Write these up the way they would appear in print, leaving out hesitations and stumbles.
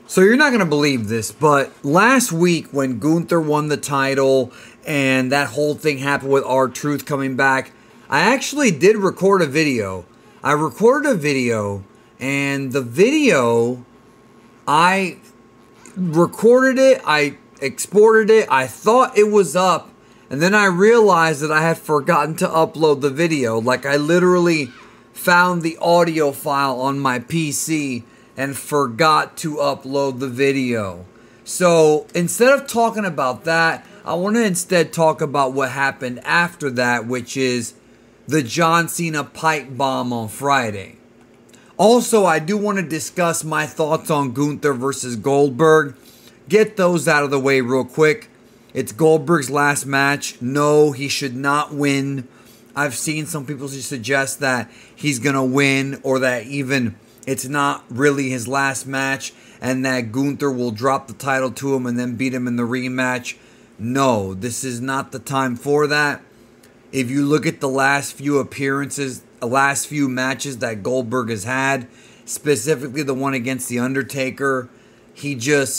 So you're not going to believe this, but last week when Gunther won the title and that whole thing happened with R-Truth coming back, I actually did record a video. I recorded a video, and the video, I recorded it, I exported it, I thought it was up, and then I realized that I had forgotten to upload the video. Like, I literally found the audio file on my PC and forgot to upload the video. So instead of talking about that, I want to instead talk about what happened after that, which is the John Cena pipe bomb on Friday. Also, I do want to discuss my thoughts on Gunther versus Goldberg. Get those out of the way real quick. It's Goldberg's last match. No, he should not win. I've seen some people suggest that he's going to win, or that even it's not really his last match and that Gunther will drop the title to him and then beat him in the rematch. No, this is not the time for that. If you look at the last few appearances, the last few matches that Goldberg has had, specifically the one against The Undertaker, he's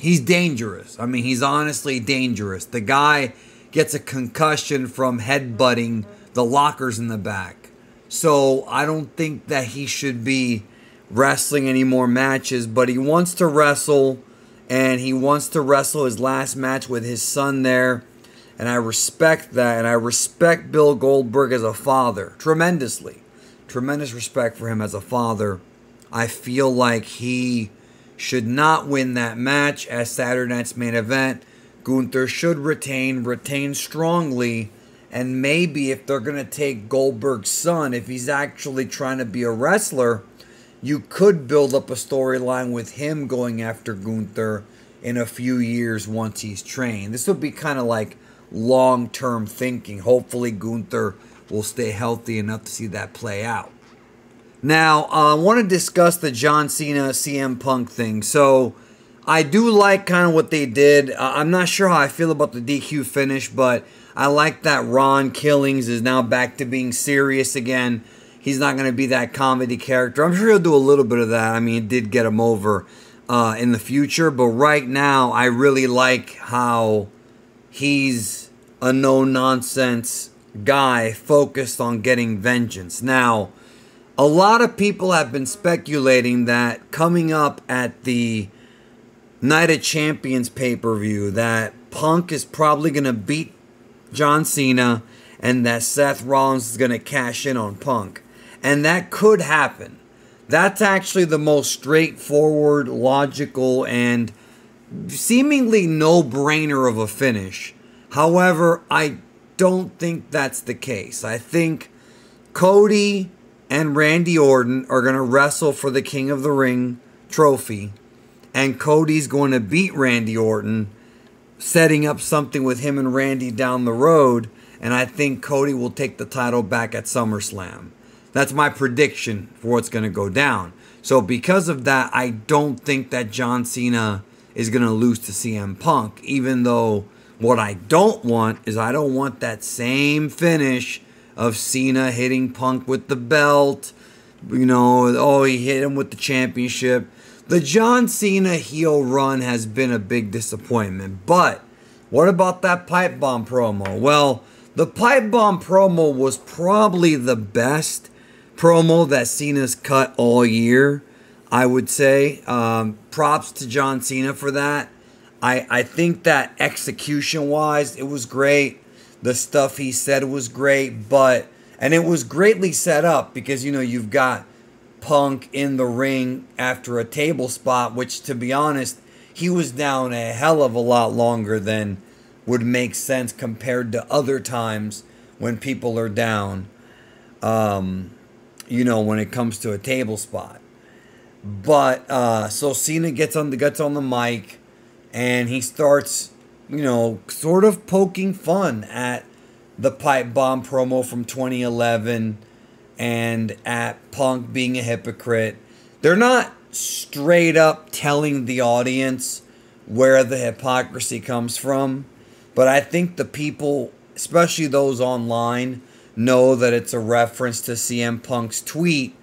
dangerous. I mean, he's honestly dangerous. The guy gets a concussion from headbutting the lockers in the back. So I don't think that he should be wrestling any more matches, but he wants to wrestle, and he wants to wrestle his last match with his son there. And I respect that, and I respect Bill Goldberg as a father tremendously. Tremendous respect for him as a father. I feel like he should not win that match as Saturday night's main event. Gunther should retain strongly, and maybe if they're going to take Goldberg's son, if he's actually trying to be a wrestler, you could build up a storyline with him going after Gunther in a few years once he's trained. This would be kind of like long-term thinking. Hopefully Gunther will stay healthy enough to see that play out. Now, I want to discuss the John Cena CM Punk thing. So, I do like kind of what they did. I'm not sure how I feel about the DQ finish, but I like that Ron Killings is now back to being serious again. He's not going to be that comedy character. I'm sure he'll do a little bit of that. I mean, it did get him over in the future. But right now, I really like how he's a no-nonsense guy focused on getting vengeance. Now, a lot of people have been speculating that coming up at the Night of Champions pay-per-view, that Punk is probably going to beat John Cena and that Seth Rollins is going to cash in on Punk. And that could happen. That's actually the most straightforward, logical, and seemingly no-brainer of a finish. However, I don't think that's the case. I think Cody and Randy Orton are going to wrestle for the King of the Ring trophy, and Cody's going to beat Randy Orton, setting up something with him and Randy down the road, and I think Cody will take the title back at SummerSlam. That's my prediction for what's going to go down. So because of that, I don't think that John Cena is going to lose to CM Punk, even though what I don't want is I don't want that same finish of Cena hitting Punk with the belt. You know, oh, he hit him with the championship. The John Cena heel run has been a big disappointment. But what about that pipe bomb promo? Well, the pipe bomb promo was probably the best promo that Cena's cut all year, I would say. Props to John Cena for that. I think that execution-wise, it was great. The stuff he said was great, and it was greatly set up because, you know, you've got Punk in the ring after a table spot, which, to be honest, he was down a hell of a lot longer than would make sense compared to other times when people are down, you know, when it comes to a table spot. But, so Cena gets on the mic, and he starts, you know, sort of poking fun at the pipe bomb promo from 2011 and at Punk being a hypocrite. They're not straight up telling the audience where the hypocrisy comes from, but I think the people, especially those online, know that it's a reference to CM Punk's tweet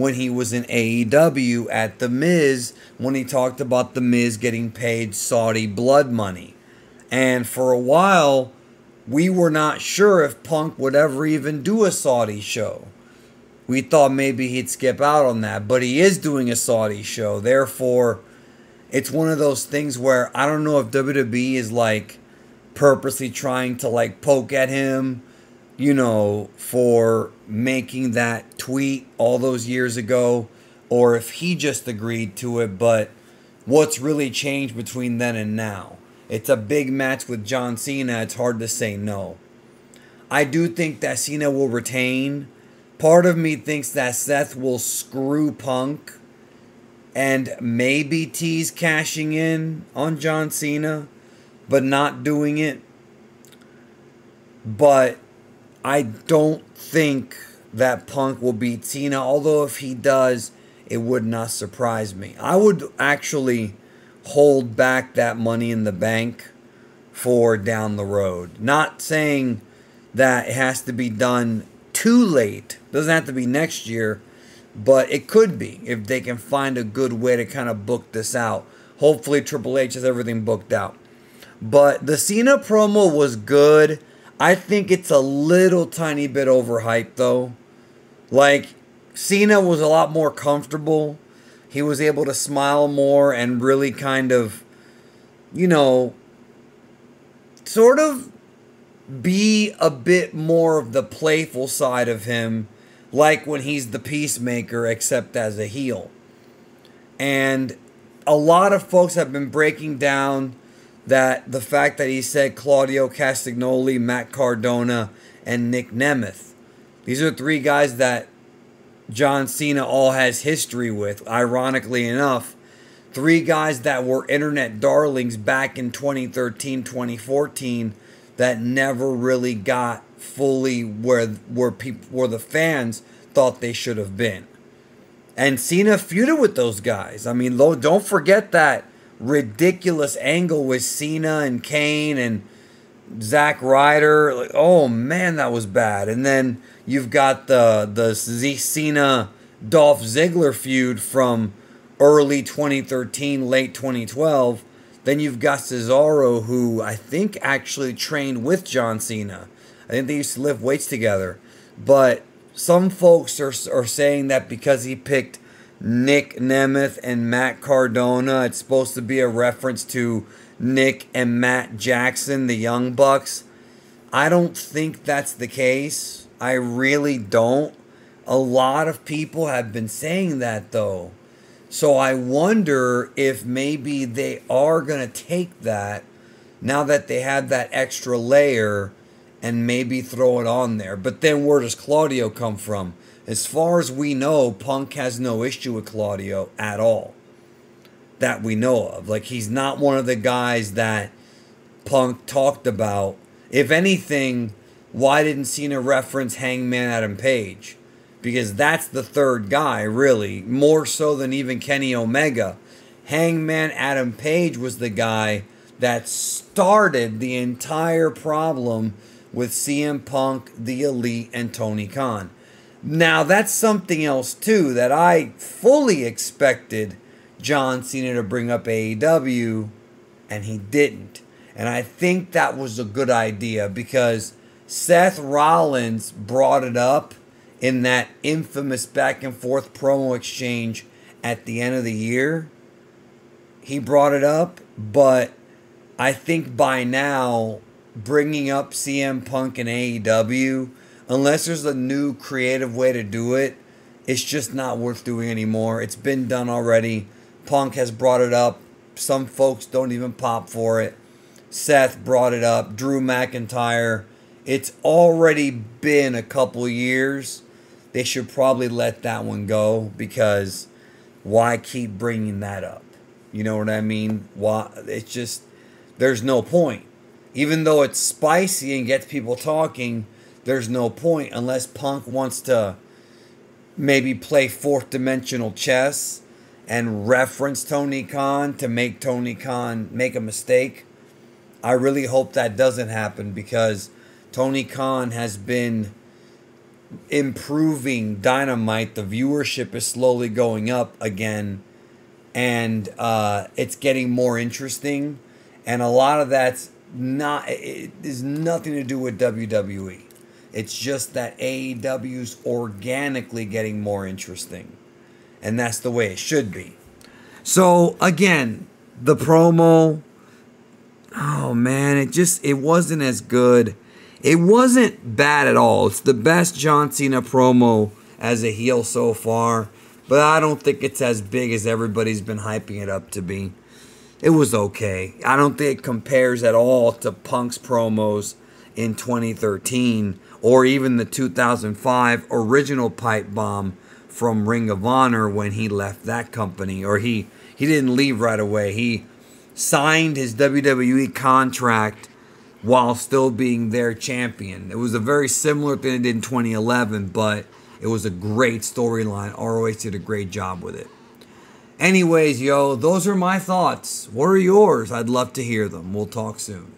when he was in AEW at The Miz, when he talked about The Miz getting paid Saudi blood money. And for a while, we were not sure if Punk would ever even do a Saudi show. We thought maybe he'd skip out on that, but he is doing a Saudi show. Therefore, it's one of those things where I don't know if WWE is like purposely trying to like poke at him, you know, for making that tweet all those years ago, or if he just agreed to it. But what's really changed between then and now? It's a big match with John Cena. It's hard to say no. I do think that Cena will retain. Part of me thinks that Seth will screw Punk and maybe tease cashing in on John Cena, but not doing it. But I don't think that Punk will beat Cena, although if he does, it would not surprise me. I would actually hold back that Money in the Bank for down the road. Not saying that it has to be done too late. Doesn't have to be next year, but it could be if they can find a good way to kind of book this out. Hopefully Triple H has everything booked out. But the Cena promo was good. I think it's a little tiny bit overhyped though. Like, Cena was a lot more comfortable. He was able to smile more and really kind of, you know, sort of be a bit more of the playful side of him, like when he's the Peacemaker, except as a heel. And a lot of folks have been breaking down that the fact that he said Claudio Castagnoli, Matt Cardona, and Nick Nemeth. These are three guys that John Cena all has history with, ironically enough. Three guys that were internet darlings back in 2013, 2014 that never really got fully where the fans thought they should have been. And Cena feuded with those guys. I mean, don't forget that ridiculous angle with Cena and Kane and Zack Ryder. Like, oh man, that was bad. And then you've got the Cena Dolph Ziggler feud from early 2013, late 2012. Then you've got Cesaro, who I think actually trained with John Cena. I think they used to lift weights together. But some folks are saying that because he picked Nick Nemeth and Matt Cardona, it's supposed to be a reference to Nick and Matt Jackson, the Young Bucks. I don't think that's the case. I really don't. A lot of people have been saying that though. So I wonder if maybe they are going to take that now that they have that extra layer and maybe throw it on there. But then where does Claudio come from? As far as we know, Punk has no issue with Claudio at all. That we know of. Like, he's not one of the guys that Punk talked about. If anything, why didn't Cena reference Hangman Adam Page? Because that's the third guy, really. More so than even Kenny Omega. Hangman Adam Page was the guy that started the entire problem with CM Punk, The Elite, and Tony Khan. Now, that's something else, too, that I fully expected John Cena to bring up AEW, and he didn't. And I think that was a good idea because Seth Rollins brought it up in that infamous back and forth promo exchange at the end of the year. He brought it up, but I think by now, bringing up CM Punk and AEW, unless there's a new creative way to do it, it's just not worth doing anymore. It's been done already. Punk has brought it up. Some folks don't even pop for it. Seth brought it up. Drew McIntyre. It's already been a couple years. They should probably let that one go because why keep bringing that up? You know what I mean? Why? It's just, there's no point. Even though it's spicy and gets people talking, there's no point unless Punk wants to maybe play fourth dimensional chess and reference Tony Khan to make Tony Khan make a mistake. I really hope that doesn't happen because Tony Khan has been improving Dynamite. The viewership is slowly going up again, and it's getting more interesting. And a lot of that's not. It is nothing to do with WWE. It's just that AEW's organically getting more interesting, and that's the way it should be. So again, the promo. Oh man, it wasn't as good. It wasn't bad at all. It's the best John Cena promo as a heel so far, but I don't think it's as big as everybody's been hyping it up to be. It was okay. I don't think it compares at all to Punk's promos in 2013 or even the 2005 original pipe bomb from Ring of Honor when he left that company. Or he didn't leave right away. He signed his WWE contract while still being their champion. It was a very similar thing they did in 2011, but it was a great storyline. ROH did a great job with it. Anyways, yo, those are my thoughts. What are yours? I'd love to hear them. We'll talk soon.